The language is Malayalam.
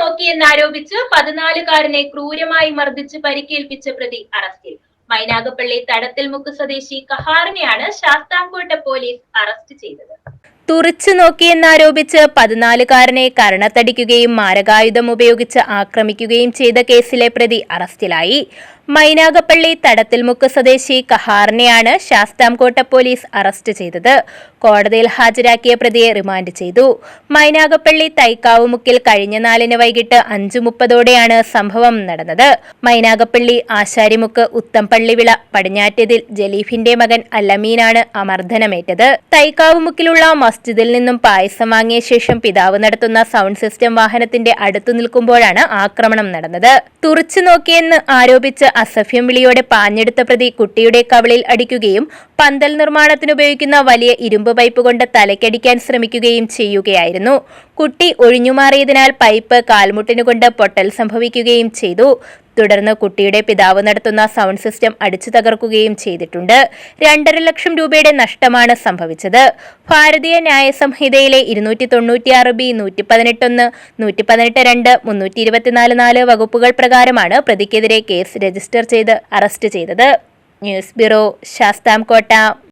നോക്കിയെന്നാരോപിച്ച് 14കാരനെ ക്രൂരമായി മർദ്ദിച്ച് പരിക്കേൽപ്പിച്ച പ്രതി അറസ്റ്റിൽ. മൈനാഗപ്പള്ളി തടത്തിൽമുക്ക് സ്വദേശി കഹാറിനെയാണ് ശാസ്താംകോട്ട പോലീസ് അറസ്റ്റ് ചെയ്തത്. തുറിച്ചു നോക്കിയെന്നാരോപിച്ച് 14കാരനെ കരണത്തടിക്കുകയും മാരകായുധം ഉപയോഗിച്ച് ആക്രമിക്കുകയും ചെയ്ത കേസിലെ പ്രതി അറസ്റ്റിലായി. മൈനാഗപ്പള്ളി തടത്തിൽമുക്ക് സ്വദേശി കഹാറിനെയാണ് ശാസ്താംകോട്ട പോലീസ് അറസ്റ്റ് ചെയ്തത്. കോടതിയിൽ ഹാജരാക്കിയ പ്രതിയെ റിമാൻഡ് ചെയ്തു. മൈനാഗപ്പള്ളി തൈക്കാവുമുക്കിൽ കഴിഞ്ഞ 4 വൈകിട്ട് 5:30ഓടെയാണ് സംഭവം നടന്നത്. മൈനാഗപ്പള്ളി ആശാരിമുക്ക് ഉത്തംപള്ളിവിള പടിഞ്ഞാറ്റതിൽ ജലീഫിന്റെ മകൻ അല്ലമീനാണ് അമർദ്ദനമേറ്റത്. തൈക്കാവുമുക്കിലുള്ള മസ്ജിദിൽ നിന്നും പായസം വാങ്ങിയ ശേഷം പിതാവ് നടത്തുന്ന സൗണ്ട് സിസ്റ്റം വാഹനത്തിന്റെ അടുത്തു നിൽക്കുമ്പോഴാണ് ആക്രമണം നടന്നത്. തുറിച്ചു നോക്കിയെന്ന് ആരോപിച്ച് അസഭ്യം വിളിയോടെ പാഞ്ഞെടുത്ത പ്രതി കുട്ടിയുടെ കവിളിൽ അടിക്കുകയും പന്തൽ നിർമ്മാണത്തിനുപയോഗിക്കുന്ന വലിയ ഇരുമ്പ് പൈപ്പ് കൊണ്ട് തലയ്ക്കടിക്കാൻ ശ്രമിക്കുകയും ചെയ്യുകയായിരുന്നു. കുട്ടി ഒഴിഞ്ഞുമാറിയതിനാൽ പൈപ്പ് കാൽമുട്ടിനുകൊണ്ട് പൊട്ടൽ സംഭവിക്കുകയും ചെയ്തു. തുടർന്ന് കുട്ടിയുടെ പിതാവ് നടത്തുന്ന സൗണ്ട് സിസ്റ്റം അടിച്ചു തകർക്കുകയും ചെയ്തിട്ടുണ്ട്. 2.5 ലക്ഷം രൂപയുടെ നഷ്ടമാണ് സംഭവിച്ചത്. ഭാരതീയ ന്യായ സംഹിതയിലെ 296B, 118(1), 118(2), 324(4) വകുപ്പുകൾ പ്രകാരമാണ് പ്രതിക്കെതിരെ കേസ് രജിസ്റ്റർ ചെയ്ത് അറസ്റ്റ് ചെയ്തത്. News bureau, Sasthamkotta.